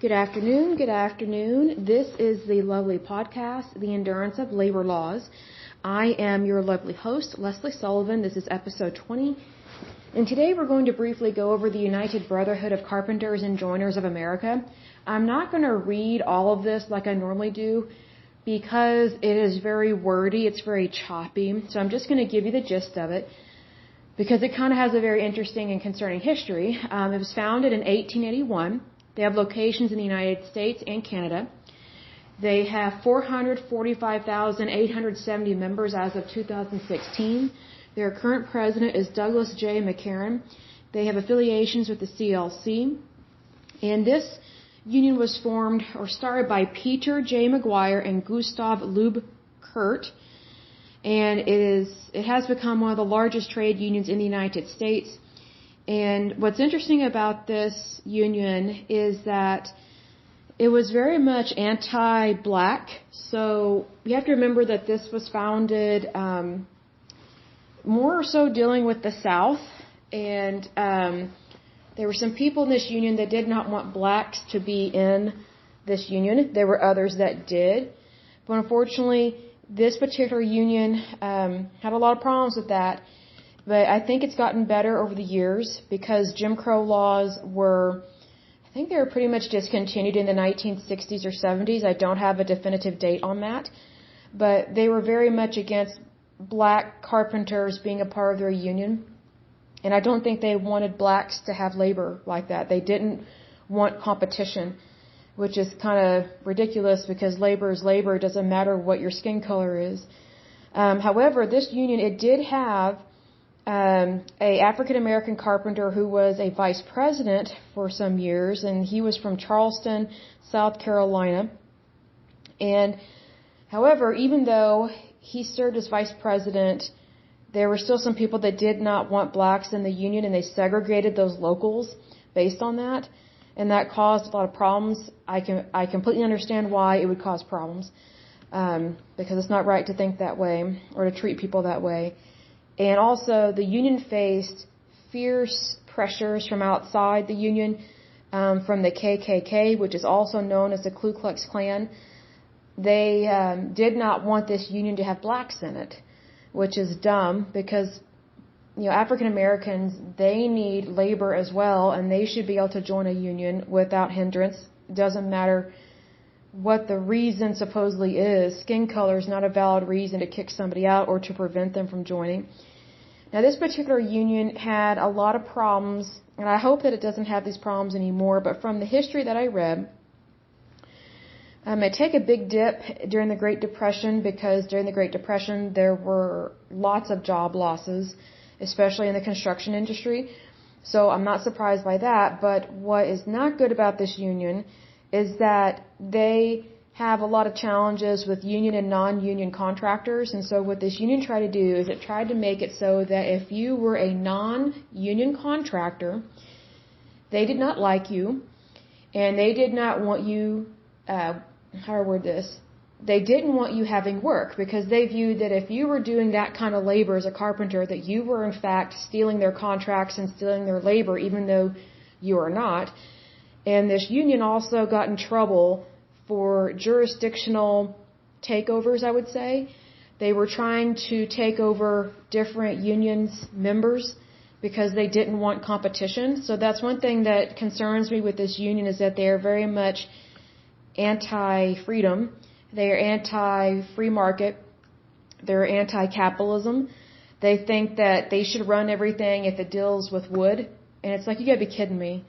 Good afternoon. Good afternoon. This is the lovely podcast, The Endurance of Labor Laws. I am your lovely host, Lesley Sullivan. This is episode 20. And today we're going to briefly go over the United Brotherhood of Carpenters and Joiners of America. I'm not going to read all of this like I normally do because it is very wordy. It's very choppy. So I'm just going to give you the gist of it because it kind of has a very interesting and concerning history. It was founded in 1881. They have locations in the United States and Canada. They have 445,870 members as of 2016. Their current president is Douglas J. McCarran. They have affiliations with the CLC. And this union was formed or started by Peter J. McGuire and Gustav Lube Kurt. And it has become one of the largest trade unions in the United States. And what's interesting about this union is that it was very much anti-black. So you have to remember that this was founded more so dealing with the South. And there were some people in this union that did not want blacks to be in this union. There were others that did. But unfortunately, this particular union had a lot of problems with that. But I think it's gotten better over the years because Jim Crow laws were pretty much discontinued in the 1960s or 70s. I don't have a definitive date on that. But they were very much against black carpenters being a part of their union. And I don't think they wanted blacks to have labor like that. They didn't want competition, which is kind of ridiculous because labor is labor. It doesn't matter what your skin color is. However, this union, it did have a African American carpenter who was a vice president for some years, and he was from Charleston, South Carolina. And however, even though he served as vice president, there were still some people that did not want blacks in the union, and they segregated those locals based on that, and that caused a lot of problems. I completely understand why it would cause problems, because it's not right to think that way or to treat people that way. And also, the union faced fierce pressures from outside the union, from the KKK, which is also known as the Ku Klux Klan. They did not want this union to have blacks in it, which is dumb because, African Americans, they need labor as well, and they should be able to join a union without hindrance. It doesn't matter what the reason supposedly is. Skin color is not a valid reason to kick somebody out or to prevent them from joining. Now, this particular union had a lot of problems, and I hope that it doesn't have these problems anymore, but from the history that I read, it took a big dip during the Great Depression because during the Great Depression there were lots of job losses, especially in the construction industry. So I'm not surprised by that, but what is not good about this union is that they have a lot of challenges with union and non-union contractors. And so what this union tried to do is it tried to make it so that if you were a non-union contractor, they did not like you, and they did not want you, how do I word this? They didn't want you having work because they viewed that if you were doing that kind of labor as a carpenter, that you were in fact stealing their contracts and stealing their labor, even though you are not. And this union also got in trouble for jurisdictional takeovers, I would say. They were trying to take over different unions' members because they didn't want competition. So that's one thing that concerns me with this union is that they are very much anti-freedom. They are anti-free market. They're anti-capitalism. They think that they should run everything if it deals with wood. And it's like, you gotta be kidding me.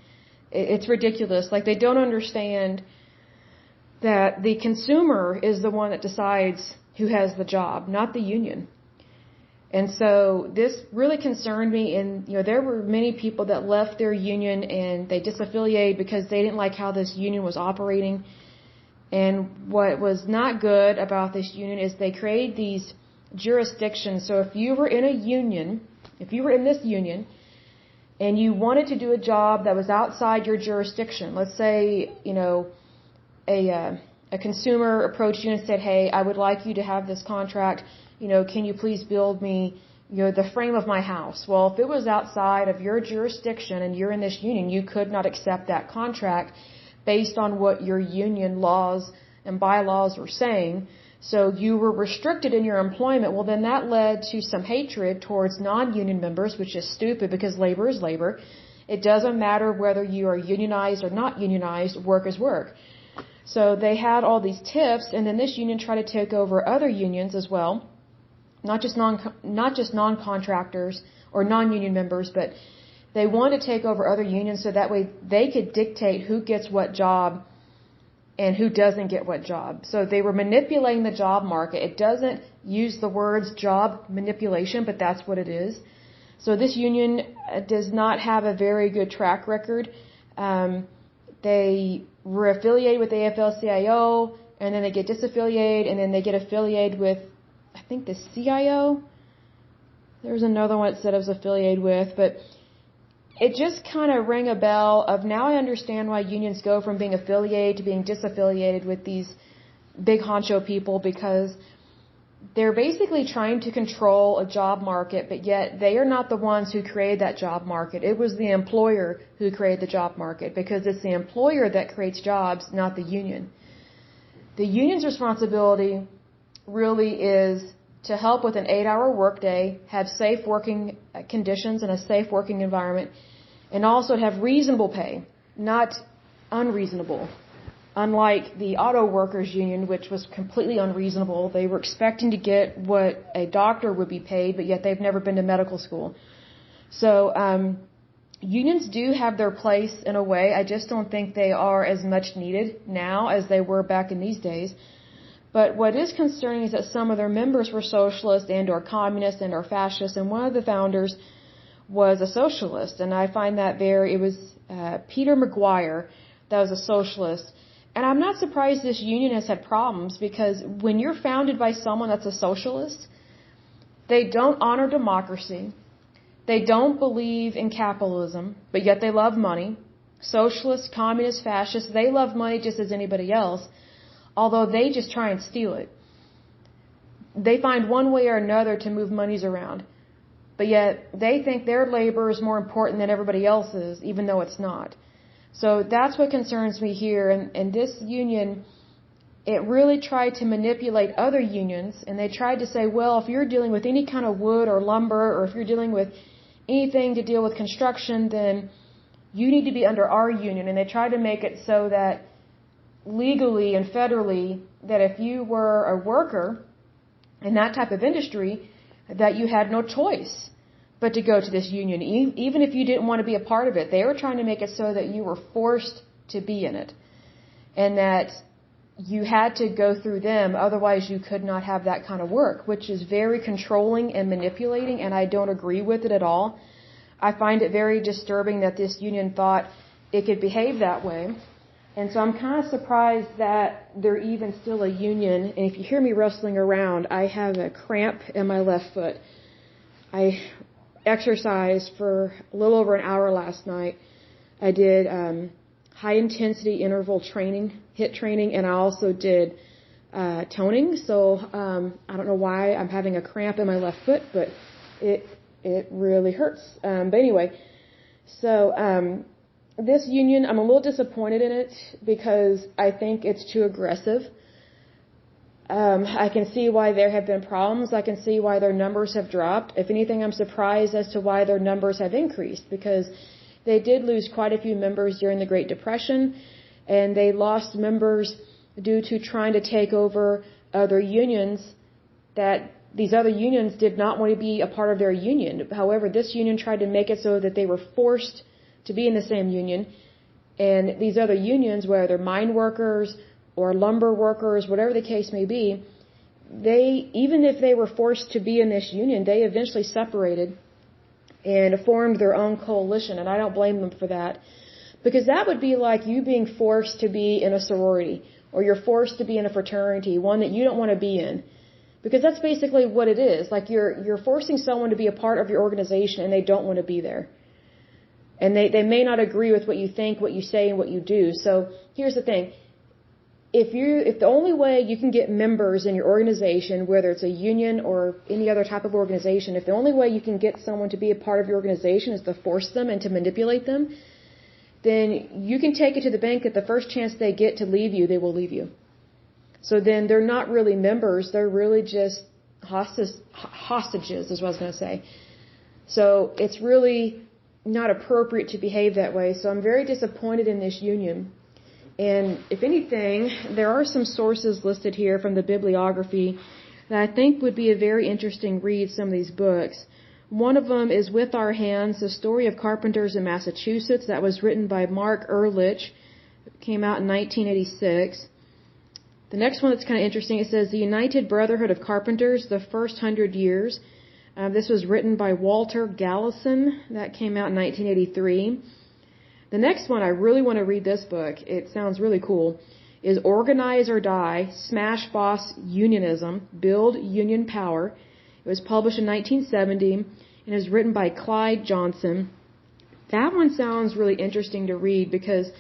It's ridiculous. Like, they don't understand that the consumer is the one that decides who has the job, not the union. And so this really concerned me, and there were many people that left their union and they disaffiliated because they didn't like how this union was operating. And what was not good about this union is they created these jurisdictions. So if you were in a union, if you were in this union and you wanted to do a job that was outside your jurisdiction, let's say, a consumer approached you and said, hey, I would like you to have this contract, can you please build me, the frame of my house? Well, if it was outside of your jurisdiction and you're in this union, you could not accept that contract based on what your union laws and bylaws were saying. So you were restricted in your employment. Well, then that led to some hatred towards non-union members, which is stupid because labor is labor. It doesn't matter whether you are unionized or not unionized, work is work. So they had all these tips, and then this union tried to take over other unions as well, not just non-contractors or non-union members, but they wanted to take over other unions so that way they could dictate who gets what job and who doesn't get what job. So they were manipulating the job market. It doesn't use the words job manipulation, but that's what it is. So this union does not have a very good track record. They were affiliated with the AFL-CIO, and then they get disaffiliated, and then they get affiliated with, I think, the CIO. There's another one that said I was affiliated with, but it just kind of rang a bell of now I understand why unions go from being affiliated to being disaffiliated with these big honcho people, because they're basically trying to control a job market, but yet they are not the ones who created that job market. It was the employer who created the job market, because it's the employer that creates jobs, not the union. The union's responsibility really is to help with an 8-hour workday, have safe working conditions and a safe working environment, and also to have reasonable pay, not unreasonable. Unlike the auto workers union, which was completely unreasonable. They were expecting to get what a doctor would be paid, but yet they've never been to medical school. So unions do have their place in a way. I just don't think they are as much needed now as they were back in these days. But what is concerning is that some of their members were socialists and or communists and or fascists, and one of the founders was a socialist. And I find that it was Peter McGuire that was a socialist. And I'm not surprised this union has had problems, because when you're founded by someone that's a socialist, they don't honor democracy. They don't believe in capitalism, but yet they love money. Socialists, communists, fascists, they love money just as anybody else, although they just try and steal it. They find one way or another to move monies around, but yet they think their labor is more important than everybody else's, even though it's not. So that's what concerns me here. And this union, it really tried to manipulate other unions, and they tried to say, well, if you're dealing with any kind of wood or lumber, or if you're dealing with anything to deal with construction, then you need to be under our union. And they tried to make it so that legally and federally, that if you were a worker in that type of industry, that you had no choice but to go to this union, even if you didn't want to be a part of it. They were trying to make it so that you were forced to be in it, and that you had to go through them, otherwise you could not have that kind of work, which is very controlling and manipulating, and I don't agree with it at all. I find it very disturbing that this union thought it could behave that way. And so I'm kind of surprised that they're even still a union. And if you hear me rustling around, I have a cramp in my left foot. I exercised for a little over an hour last night. I did high intensity interval training, HIIT training, and I also did toning. So I don't know why I'm having a cramp in my left foot, but it really hurts. But anyway, so this union, I'm a little disappointed in it because I think it's too aggressive. I can see why there have been problems. I can see why their numbers have dropped. If anything, I'm surprised as to why their numbers have increased, because they did lose quite a few members during the Great Depression, and they lost members due to trying to take over other unions that these other unions did not want to be a part of their union. However, this union tried to make it so that they were forced to be in the same union, and these other unions, whether they're mine workers or lumber workers, whatever the case may be, even if they were forced to be in this union, they eventually separated and formed their own coalition, and I don't blame them for that, because that would be like you being forced to be in a sorority, or you're forced to be in a fraternity, one that you don't want to be in, because that's basically what it is. Like you're forcing someone to be a part of your organization, and they don't want to be there. And they may not agree with what you think, what you say, and what you do. So here's the thing. If the only way you can get members in your organization, whether it's a union or any other type of organization, if the only way you can get someone to be a part of your organization is to force them and to manipulate them, then you can take it to the bank that the first chance they get to leave you, they will leave you. So then they're not really members, they're really just hostages, is what I was going to say. So it's really not appropriate to behave that way. So I'm very disappointed in this union. And if anything, there are some sources listed here from the bibliography that I think would be a very interesting read, some of these books. One of them is With Our Hands, the story of carpenters in Massachusetts. That was written by Mark Ehrlich. It came out in 1986. The next one that's kind of interesting, it says The United Brotherhood of Carpenters, the First 100 Years. This was written by Walter Gallison. That came out in 1983. The next one, I really want to read this book. It sounds really cool. Is Organize or Die, Smash Boss Unionism, Build Union Power. It was published in 1970 and is written by Clyde Johnson. That one sounds really interesting to read because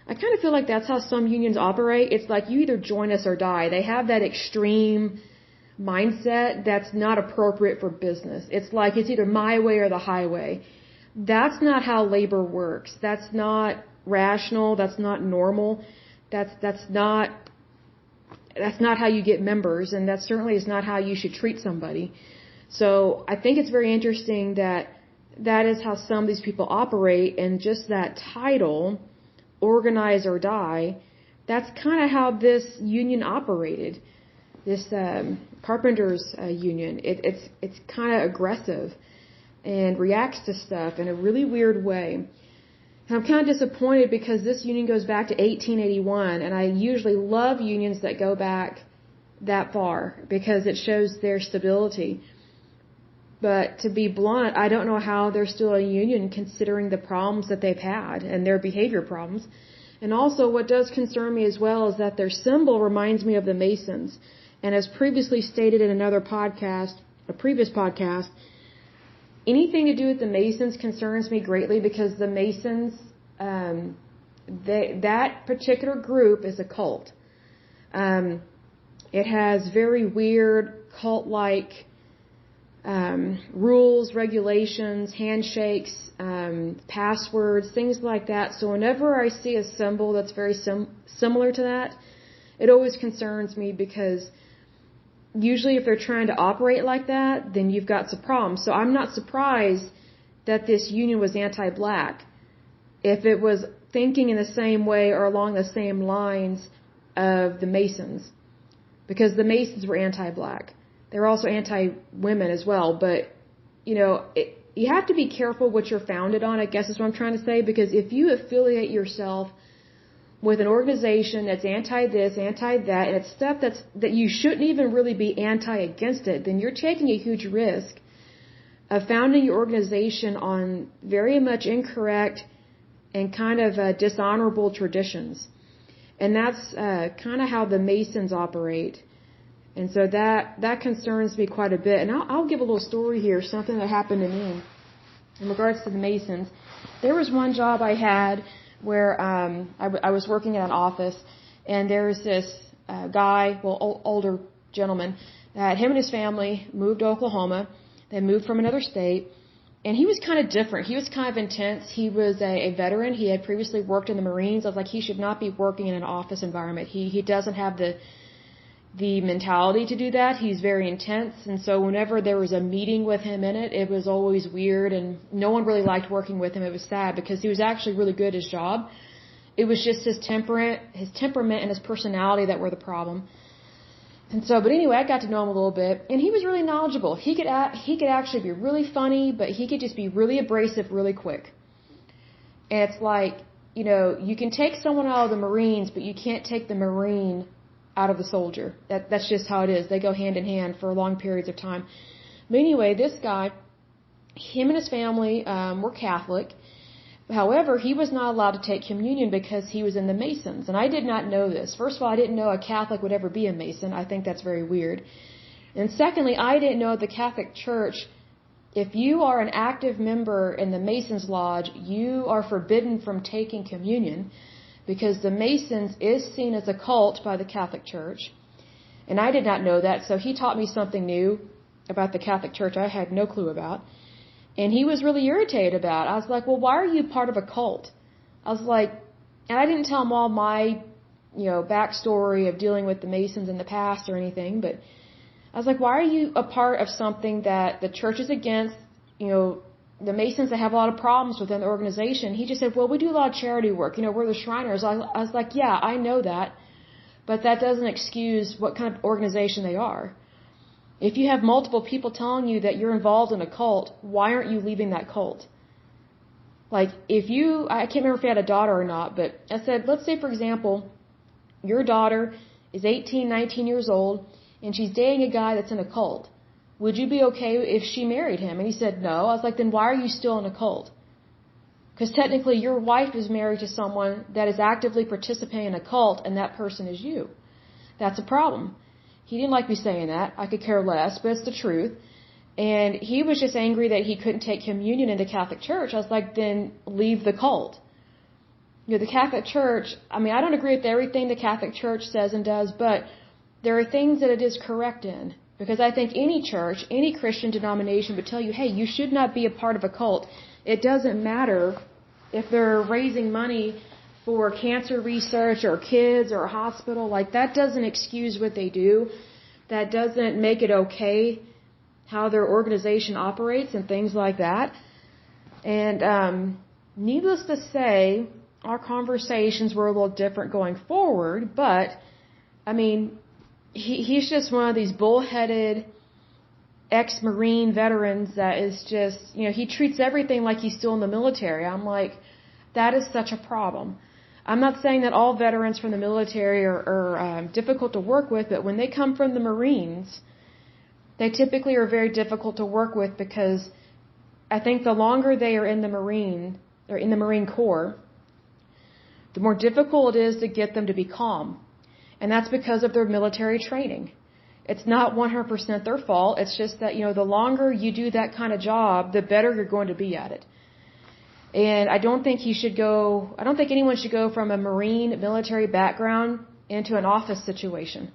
I kind of feel like that's how some unions operate. It's like you either join us or die. They have that extreme mindset that's not appropriate for business. It's like it's either my way or the highway. That's not how labor works. That's not rational. That's not normal. That's not how you get members, and that certainly is not how you should treat somebody. So I think it's very interesting that is how some of these people operate, and just that title, Organize or Die, that's kind of how this union operated. This carpenters union, it's kind of aggressive and reacts to stuff in a really weird way. And I'm kind of disappointed because this union goes back to 1881, and I usually love unions that go back that far because it shows their stability. But to be blunt, I don't know how they're still a union considering the problems that they've had and their behavior problems. And also what does concern me as well is that their symbol reminds me of the Masons. And as previously stated in another podcast, a previous podcast, anything to do with the Masons concerns me greatly because the Masons, that particular group is a cult. It has very weird cult-like rules, regulations, handshakes, passwords, things like that. So whenever I see a symbol that's very similar to that, it always concerns me because usually if they're trying to operate like that, then you've got some problems. So I'm not surprised that this union was anti-black. If it was thinking in the same way or along the same lines of the Masons. Because the Masons were anti-black. They were also anti-women as well. But, you have to be careful what you're founded on, I guess is what I'm trying to say. Because if you affiliate yourself with an organization that's anti-this, anti-that, and it's stuff that you shouldn't even really be anti-against it, then you're taking a huge risk of founding your organization on very much incorrect and kind of dishonorable traditions. And that's kind of how the Masons operate. And so that concerns me quite a bit. And I'll give a little story here, something that happened to me in regards to the Masons. There was one job I had where I was working in an office, and there was this guy, older gentleman, that him and his family moved to Oklahoma. They moved from another state, and he was kind of different. He was kind of intense. He was a veteran. He had previously worked in the Marines. I was like, he should not be working in an office environment. He doesn't have the mentality to do that. He's very intense, and so whenever there was a meeting with him in it, it was always weird, and no one really liked working with him. It was sad because he was actually really good at his job. It was just his temperament and his personality that were the problem. And so, but anyway, I got to know him a little bit, and he was really knowledgeable. He could actually be really funny, but he could just be really abrasive really quick. And it's like, you can take someone out of the Marines, but you can't take the Marine out of the soldier. That's just how it is. They go hand in hand for long periods of time. But anyway, this guy, him and his family were Catholic. However, he was not allowed to take communion because he was in the Masons. And I did not know this. First of all, I didn't know a Catholic would ever be a Mason. I think that's very weird. And secondly, I didn't know the Catholic Church, if you are an active member in the Masons Lodge, you are forbidden from taking communion, because the Masons is seen as a cult by the Catholic Church. And I did not know that, so he taught me something new about the Catholic Church I had no clue about. And he was really irritated about it. I was like, well, why are you part of a cult? I was like, and I didn't tell him all my, backstory of dealing with the Masons in the past or anything, but I was like, why are you a part of something that the church is against, the Masons that have a lot of problems within the organization? He just said, well, we do a lot of charity work. We're the Shriners. I was like, yeah, I know that, but that doesn't excuse what kind of organization they are. If you have multiple people telling you that you're involved in a cult, why aren't you leaving that cult? Like, I can't remember if you had a daughter or not, but I said, let's say, for example, your daughter is 18, 19 years old, and she's dating a guy that's in a cult. Would you be okay if she married him? And he said, no. I was like, then why are you still in a cult? Because technically your wife is married to someone that is actively participating in a cult, and that person is you. That's a problem. He didn't like me saying that. I could care less, but it's the truth. And he was just angry that he couldn't take communion in the Catholic Church. I was like, then leave the cult. The Catholic Church, I don't agree with everything the Catholic Church says and does, but there are things that it is correct in. Because I think any church, any Christian denomination would tell you, hey, you should not be a part of a cult. It doesn't matter if they're raising money for cancer research or kids or a hospital. Like, that doesn't excuse what they do. That doesn't make it okay how their organization operates and things like that. And needless to say, our conversations were a little different going forward, but, he's just one of these bullheaded ex-Marine veterans that is just, he treats everything like he's still in the military. I'm like, that is such a problem. I'm not saying that all veterans from the military are difficult to work with, but when they come from the Marines, they typically are very difficult to work with, because I think the longer they are in the Marine Corps, the more difficult it is to get them to be calm. And that's because of their military training. It's not 100% their fault. It's just that, the longer you do that kind of job, the better you're going to be at it. And I don't think anyone should go from a Marine military background into an office situation.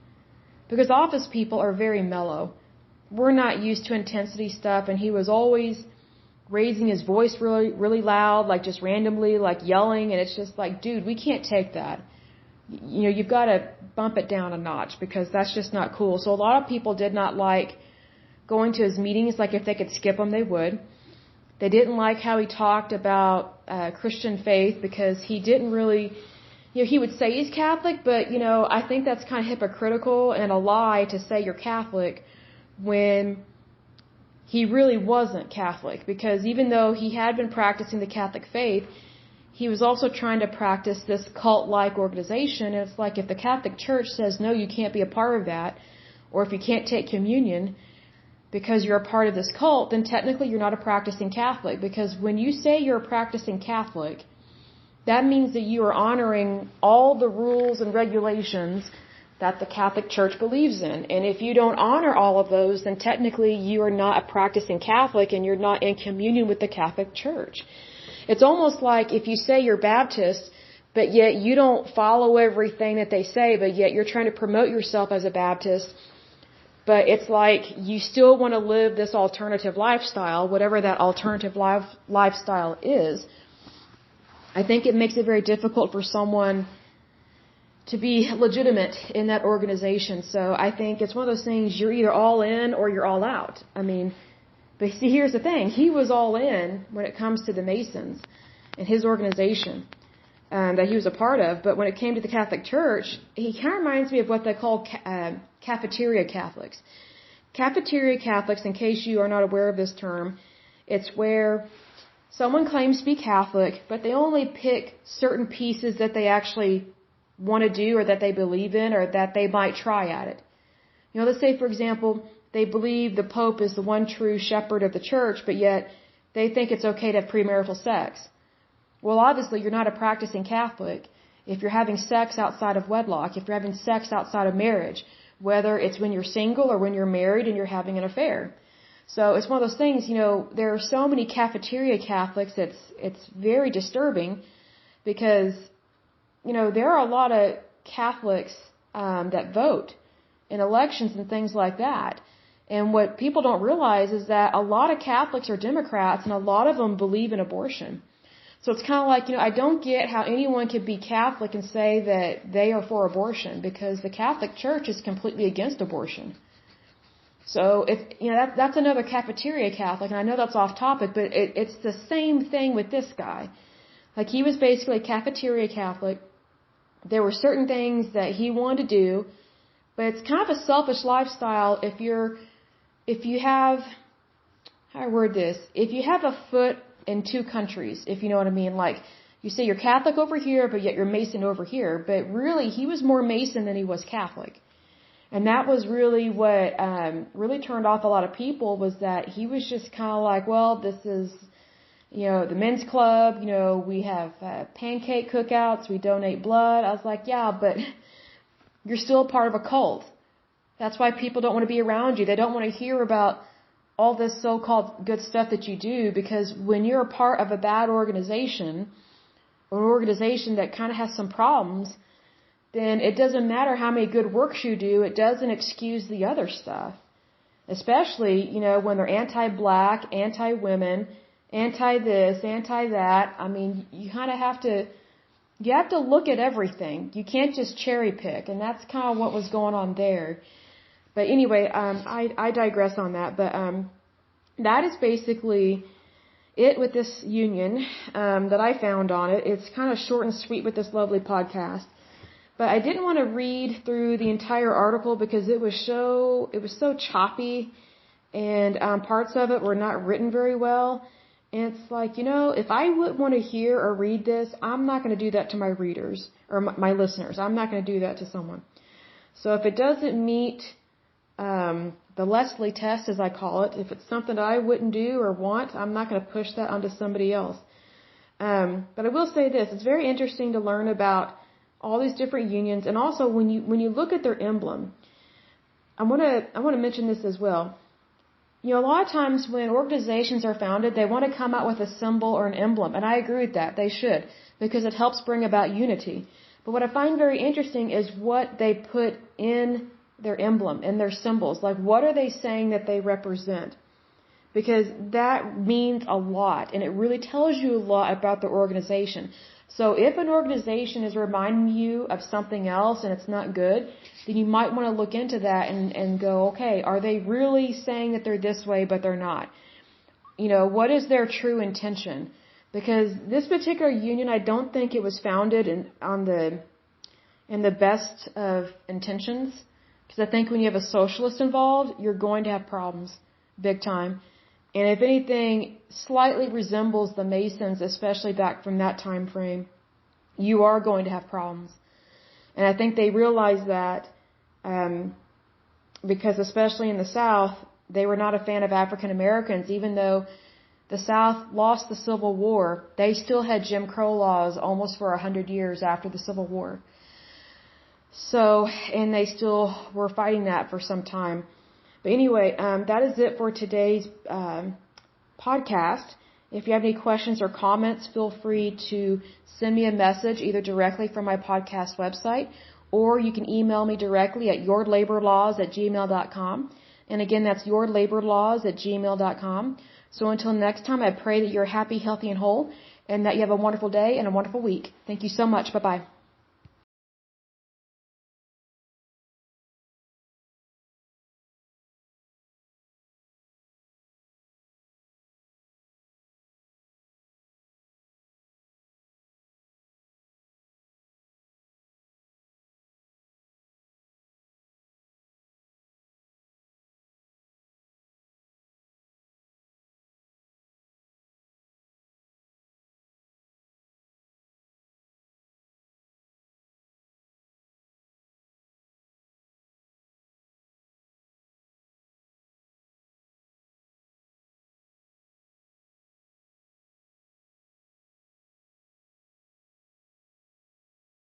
Because office people are very mellow. We're not used to intensity stuff, and he was always raising his voice really, really loud, like just randomly, like yelling, and it's just like, dude, we can't take that. You've got to bump it down a notch, because that's just not cool. So a lot of people did not like going to his meetings. Like, if they could skip them, they would. They didn't like how he talked about Christian faith, because he didn't really, he would say he's Catholic, but, I think that's kind of hypocritical and a lie to say you're Catholic when he really wasn't Catholic. Because even though he had been practicing the Catholic faith, he was also trying to practice this cult-like organization. And it's like, if the Catholic Church says, no, you can't be a part of that, or if you can't take communion because you're a part of this cult, then technically you're not a practicing Catholic. Because when you say you're a practicing Catholic, that means that you are honoring all the rules and regulations that the Catholic Church believes in. And if you don't honor all of those, then technically you are not a practicing Catholic, and you're not in communion with the Catholic Church. It's almost like if you say you're Baptist, but yet you don't follow everything that they say, but yet you're trying to promote yourself as a Baptist, but it's like you still want to live this alternative lifestyle, whatever that alternative lifestyle is. I think it makes it very difficult for someone to be legitimate in that organization. So I think it's one of those things, you're either all in or you're all out. But see, here's the thing. He was all in when it comes to the Masons and his organization that he was a part of. But when it came to the Catholic Church, he kind of reminds me of what they call cafeteria Catholics. Cafeteria Catholics, in case you are not aware of this term, it's where someone claims to be Catholic, but they only pick certain pieces that they actually want to do, or that they believe in, or that they might try at it. Let's say, for example, they believe the Pope is the one true shepherd of the church, but yet they think it's okay to have premarital sex. Well, obviously, you're not a practicing Catholic if you're having sex outside of wedlock, if you're having sex outside of marriage, whether it's when you're single or when you're married and you're having an affair. So it's one of those things, there are so many cafeteria Catholics, it's very disturbing, because, there are a lot of Catholics that vote in elections and things like that. And what people don't realize is that a lot of Catholics are Democrats, and a lot of them believe in abortion. So it's kind of like, I don't get how anyone could be Catholic and say that they are for abortion, because the Catholic Church is completely against abortion. So that's another cafeteria Catholic, and I know that's off topic, but it's the same thing with this guy. Like, he was basically a cafeteria Catholic. There were certain things that he wanted to do, but it's kind of a selfish lifestyle if you have, how do I word this? If you have a foot in two countries, if you know what I mean. Like, you say you're Catholic over here, but yet you're Mason over here. But really, he was more Mason than he was Catholic. And that was really what really turned off a lot of people, was that he was just kind of like, well, this is, the men's club, we have pancake cookouts, we donate blood. I was like, yeah, but you're still part of a cult. That's why people don't want to be around you. They don't want to hear about all this so-called good stuff that you do, because when you're a part of a bad organization, or an organization that kind of has some problems, then it doesn't matter how many good works you do, it doesn't excuse the other stuff. Especially, when they're anti-black, anti-women, anti-this, anti-that. I mean, you kind of have to look at everything. You can't just cherry pick, and that's kind of what was going on there. But anyway, I digress on that. But that is basically it with this union that I found on it. It's kind of short and sweet with this lovely podcast. But I didn't want to read through the entire article because it was so choppy, and parts of it were not written very well. And it's like, if I would want to hear or read this, I'm not going to do that to my readers or my listeners. I'm not going to do that to someone. So if it doesn't meet the Lesley test, as I call it, if it's something that I wouldn't do or want, I'm not going to push that onto somebody else. But I will say this: it's very interesting to learn about all these different unions, and also when you look at their emblem, I want to mention this as well. A lot of times when organizations are founded, they want to come out with a symbol or an emblem, and I agree with that. They should, because it helps bring about unity. But what I find very interesting is what they put in their emblem and their symbols. Like, what are they saying that they represent? Because that means a lot, and it really tells you a lot about the organization. So if an organization is reminding you of something else and it's not good, then you might want to look into that and go, okay, are they really saying that they're this way but they're not? What is their true intention? Because this particular union, I don't think it was founded in the best of intentions. Because I think when you have a socialist involved, you're going to have problems, big time. And if anything slightly resembles the Masons, especially back from that time frame, you are going to have problems. And I think they realized that because especially in the South, they were not a fan of African Americans. Even though the South lost the Civil War, they still had Jim Crow laws almost for 100 years after the Civil War. So, and they still were fighting that for some time. But anyway, that is it for today's podcast. If you have any questions or comments, feel free to send me a message either directly from my podcast website, or you can email me directly at yourlaborlaws@gmail.com. And again, that's yourlaborlaws@gmail.com. So until next time, I pray that you're happy, healthy, and whole, and that you have a wonderful day and a wonderful week. Thank you so much. Bye-bye.